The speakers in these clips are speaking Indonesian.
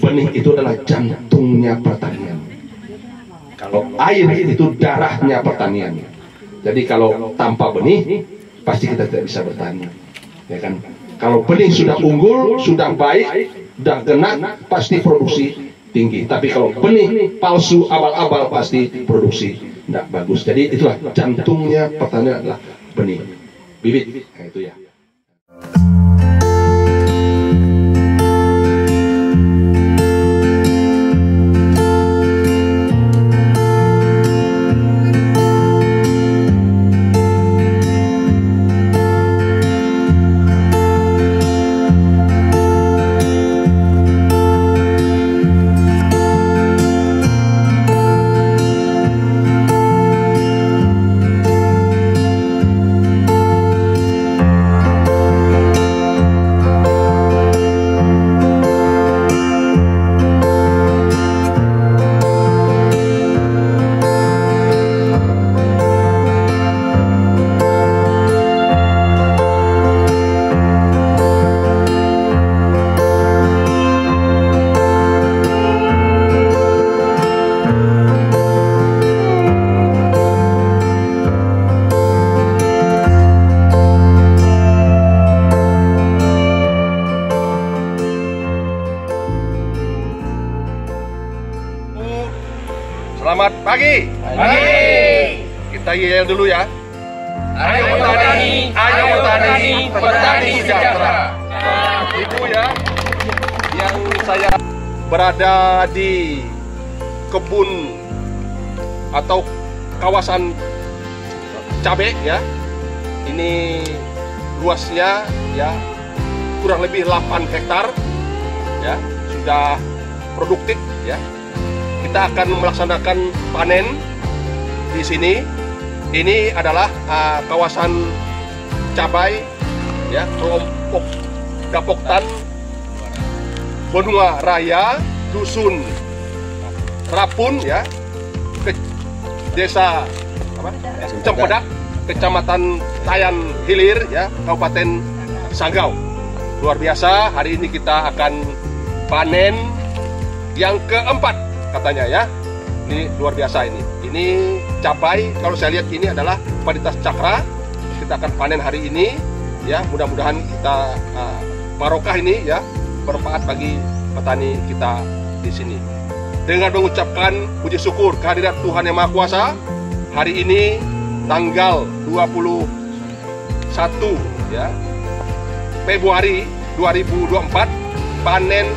benih itu adalah jantungnya pertanian. Kalau air itu darahnya pertanian. Jadi kalau tanpa benih pasti kita tidak bisa bertani, ya kan? Kalau benih sudah unggul, sudah baik, sudah genap, pasti produksi tinggi. Tapi kalau benih palsu, abal-abal, pasti produksi tidak bagus. Jadi itulah jantungnya pertanian adalah benih, bibit. Nah, itu ya. Selamat pagi. Kita yel dulu ya. Ayo petani, petani sejahtera. Ibu ya, yang saya berada di kebun atau kawasan cabai ya. Ini luasnya ya kurang lebih 8 hektar ya, sudah produktif ya. Kita akan melaksanakan panen di sini. Ini adalah kawasan cabai ya, kelompok Gapoktan Benua Raya, Dusun Rapun ya, Desa Cempedak, Kecamatan Tayan Hilir ya, Kabupaten Sanggau. Luar biasa, hari ini kita akan panen yang keempat katanya ya. Ini luar biasa ini. Ini cabai, kalau saya lihat ini adalah varietas Cakra. Kita akan panen hari ini ya. Mudah-mudahan kita barokah ini ya, bermanfaat bagi petani kita di sini. Dengan mengucapkan puji syukur kehadirat Tuhan Yang Maha Kuasa, hari ini tanggal 21 ya Februari 2024 panen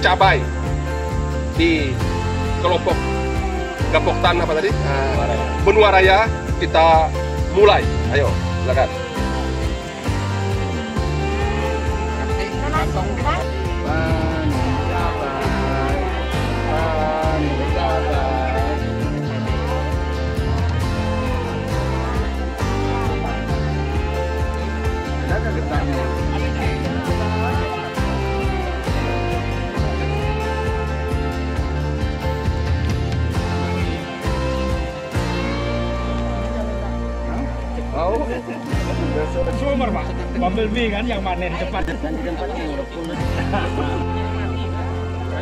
cabai di kelompok Gapoktan apa tadi? Benua Raya. Kita mulai. Ayo, silakan. Sumber Pak, Bumblebee kan yang manen cepat.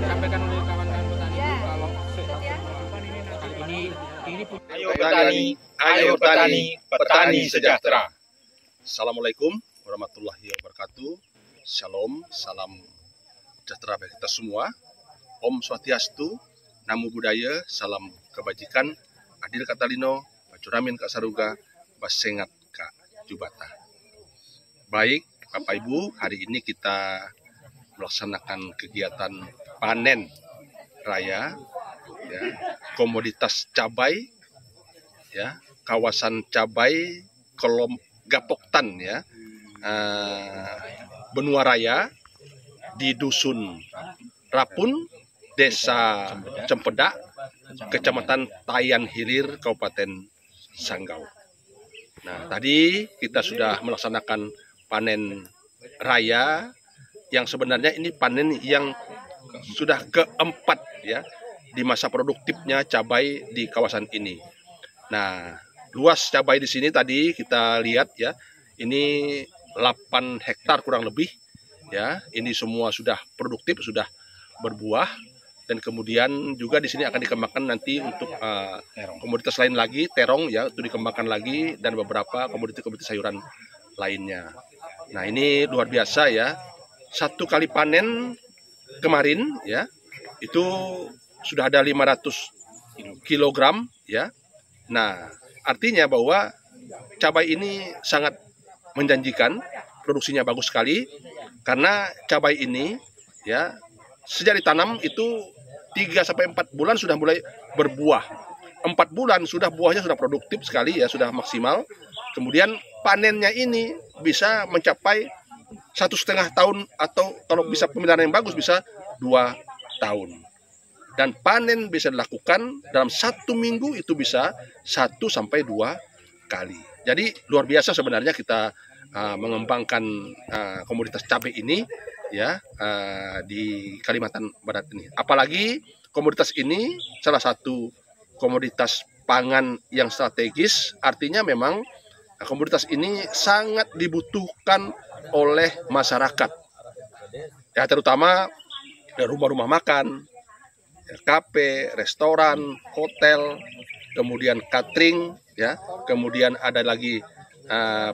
Sampaikan oleh kawan-kawan petani kalau ini ayo petani, petani sejahtera. Assalamualaikum warahmatullahi wabarakatuh. Shalom, salam sejahtera bagi kita semua. Om Swastiastu, Namo Buddhaya, salam kebajikan. Adil Katalino, Pacuramin Kak Saruga, Basengat Kak Jubata. Baik, Bapak Ibu, hari ini kita melaksanakan kegiatan panen raya ya, komoditas cabai ya, kawasan cabai Gapoktan ya, Benua Raya di Dusun Rapun, Desa Cempedak, Kecamatan Tayan Hilir, Kabupaten Sanggau. Nah, tadi kita sudah melaksanakan panen raya yang sebenarnya ini panen yang sudah keempat ya di masa produktifnya cabai di kawasan ini. Nah, luas cabai di sini tadi kita lihat ya, ini 8 hektar kurang lebih ya. Ini semua sudah produktif, sudah berbuah, dan kemudian juga di sini akan dikembangkan nanti untuk komoditas lain lagi, terong ya, itu dikembangkan lagi, dan beberapa komoditas sayuran lainnya. Nah, ini luar biasa ya. Satu kali panen kemarin ya, itu sudah ada 500 kilogram ya. Nah, artinya bahwa cabai ini sangat menjanjikan, produksinya bagus sekali, karena cabai ini ya sejak ditanam itu 3-4 bulan sudah mulai berbuah. 4 bulan sudah buahnya sudah produktif sekali ya, sudah maksimal. Kemudian panennya ini bisa mencapai 1,5 tahun, atau kalau bisa pemeliharaan yang bagus bisa 2 tahun. Dan panen bisa dilakukan dalam 1 minggu itu bisa 1-2 kali. Jadi luar biasa sebenarnya kita mengembangkan komoditas cabai ini ya di Kalimantan Barat ini. Apalagi komoditas ini salah satu komoditas pangan yang strategis, artinya memang komoditas ini sangat dibutuhkan oleh masyarakat. Ya, terutama rumah-rumah makan, kafe, restoran, hotel, kemudian catering ya, kemudian ada lagi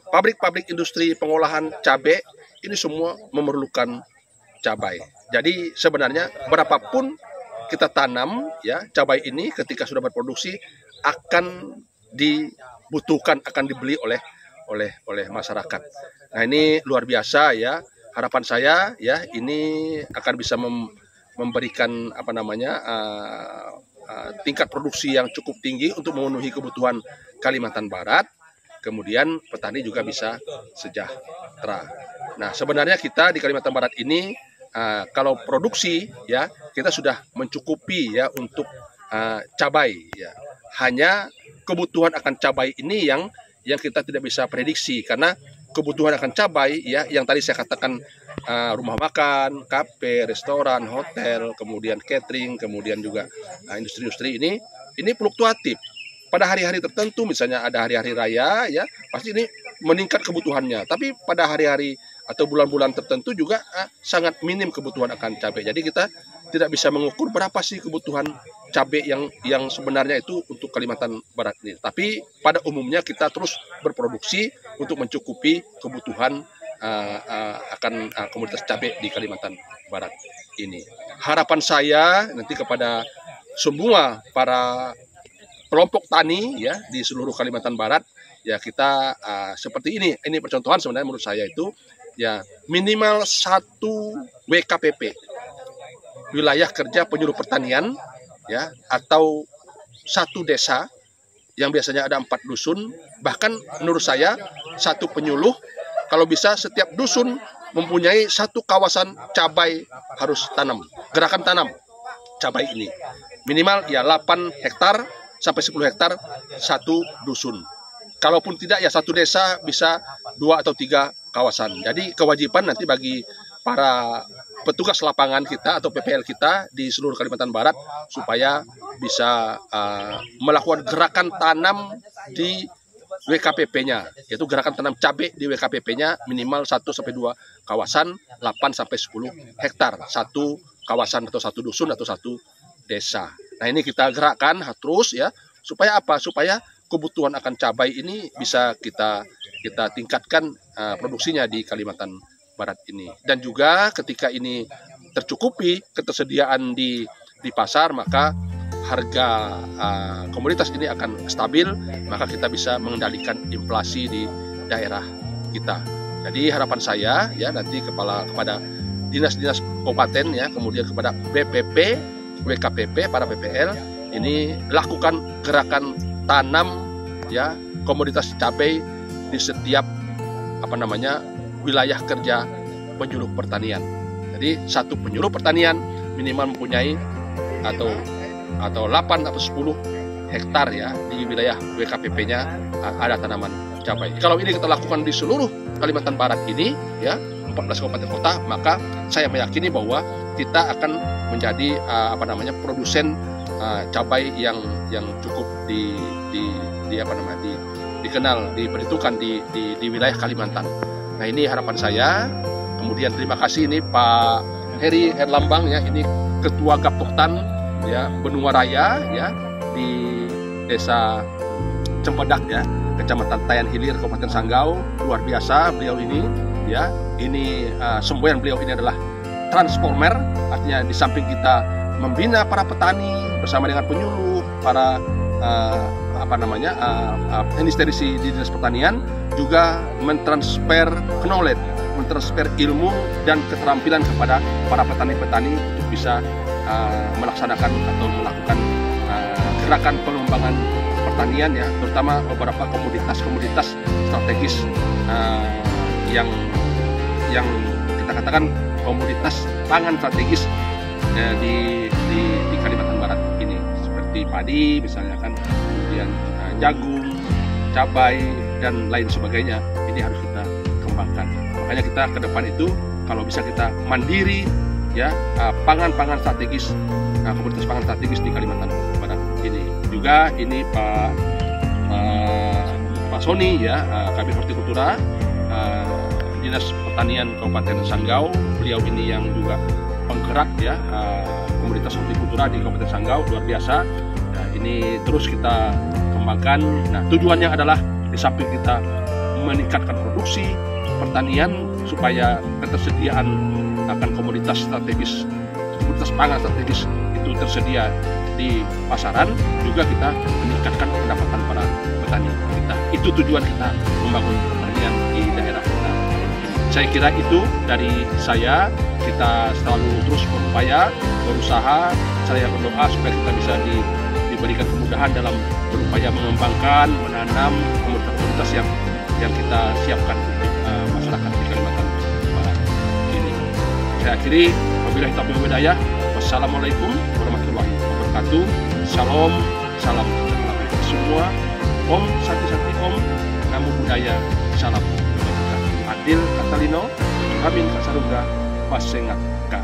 pabrik-pabrik industri pengolahan cabai, ini semua memerlukan cabai. Jadi sebenarnya berapapun kita tanam ya, cabai ini ketika sudah berproduksi akan dibutuhkan, akan dibeli oleh masyarakat. Nah, ini luar biasa ya. Harapan saya ya, ini akan bisa memberikan tingkat produksi yang cukup tinggi untuk memenuhi kebutuhan Kalimantan Barat. Kemudian petani juga bisa sejahtera. Nah, sebenarnya kita di Kalimantan Barat ini kalau produksi ya, kita sudah mencukupi ya untuk cabai ya. Hanya kebutuhan akan cabai ini yang kita tidak bisa prediksi, karena kebutuhan akan cabai ya yang tadi saya katakan, rumah makan, kafe, restoran, hotel, kemudian catering, kemudian juga industri-industri ini fluktuatif. Pada hari-hari tertentu, misalnya ada hari-hari raya ya, pasti ini meningkat kebutuhannya. Tapi pada hari-hari atau bulan-bulan tertentu juga sangat minim kebutuhan akan cabai. Jadi kita tidak bisa mengukur berapa sih kebutuhan cabai yang sebenarnya itu untuk Kalimantan Barat ini. Tapi pada umumnya kita terus berproduksi untuk mencukupi kebutuhan akan komoditas cabai di Kalimantan Barat ini. Harapan saya nanti kepada semua para kelompok tani ya di seluruh Kalimantan Barat ya, kita seperti ini percontohan sebenarnya menurut saya itu ya, minimal 1 WKPP, wilayah kerja penyuluh pertanian ya, atau 1 desa yang biasanya ada 4 dusun, bahkan menurut saya 1 penyuluh, kalau bisa setiap dusun mempunyai 1 kawasan cabai harus tanam, gerakan tanam cabai ini minimal ya 8 hektar sampai 10 hektar 1 dusun. Kalaupun tidak ya 1 desa bisa 2 atau 3 kawasan. Jadi kewajiban nanti bagi para petugas lapangan kita atau PPL kita di seluruh Kalimantan Barat supaya bisa melakukan gerakan tanam di WKPP-nya, yaitu gerakan tanam cabai di WKPP-nya minimal 1-2 kawasan, 8-10 hektar, 1 kawasan atau 1 dusun atau 1 desa. Nah, ini kita gerakkan terus ya, supaya apa? Supaya kebutuhan akan cabai ini bisa kita tingkatkan produksinya di Kalimantan Barat ini. Dan juga ketika ini tercukupi ketersediaan di pasar, maka harga komoditas ini akan stabil, maka kita bisa mengendalikan inflasi di daerah kita. Jadi harapan saya ya nanti kepada dinas-dinas kabupaten ya, kemudian kepada BPP, WKPP, para PPL ini lakukan gerakan tanam ya komoditas cabai di setiap wilayah kerja penyuluh pertanian. Jadi 1 penyuluh pertanian minimal mempunyai atau 8 atau 10 hektar ya di wilayah WKPP-nya ada tanaman cabai. Kalau ini kita lakukan di seluruh Kalimantan Barat ini ya, 14 kabupaten kota, maka saya meyakini bahwa kita akan menjadi produsen cabai yang cukup dikenal, diperhitungkan di wilayah Kalimantan. Nah, ini harapan saya. Kemudian terima kasih ini Pak Heri Herlambang ya, ini Ketua Gapoktan ya Benua Raya ya di Desa Cempedak ya, Kecamatan Tayan Hilir, Kabupaten Sanggau. Luar biasa beliau ini ya. Ini semboyan beliau ini adalah transformer, artinya di samping kita membina para petani bersama dengan penyuluh, para teknisi di Dinas Pertanian, juga mentransfer knowledge, mentransfer ilmu dan keterampilan kepada para petani-petani untuk bisa melaksanakan atau melakukan gerakan pengembangan pertanian ya, terutama beberapa komoditas strategis yang kita katakan komoditas pangan strategis di Kalimantan Barat ini, seperti padi misalnya kan, kemudian jagung, cabai dan lain sebagainya. Ini harus kita kembangkan. Makanya kita ke depan itu kalau bisa kita mandiri ya, pangan strategis, komoditas pangan strategis di Kalimantan Barat ini. Juga ini Pak Sony ya, Kabid Hortikultura Dinas Pertanian Kabupaten Sanggau. Beliau ini yang juga penggerak ya komoditas hortikultura di Kabupaten Sanggau, luar biasa. Nah, ini terus kita kembangkan. Nah, tujuannya adalah di samping kita meningkatkan produksi pertanian supaya ketersediaan akan komoditas strategis, komoditas pangan strategis itu tersedia di pasaran, juga kita meningkatkan pendapatan para petani kita. Itu tujuan kita membangun pertanian di daerah kita. Saya kira itu dari saya. Kita selalu terus berupaya, berusaha. Saya berdoa supaya kita bisa diberikan kemudahan dalam berupaya mengembangkan, menanam komoditas-komoditas yang kita siapkan untuk masyarakat di Kalimantan Barat ini. Saya akhiri, wabillahi taufiq wal hidayah. Wassalamualaikum warahmatullahi wabarakatuh. Salam, salam untuk semua. Om Santi Om, Namo Buddhaya, salam kebajikan. Adil Katalino, Amin Kasarungga, Pasengat Ka.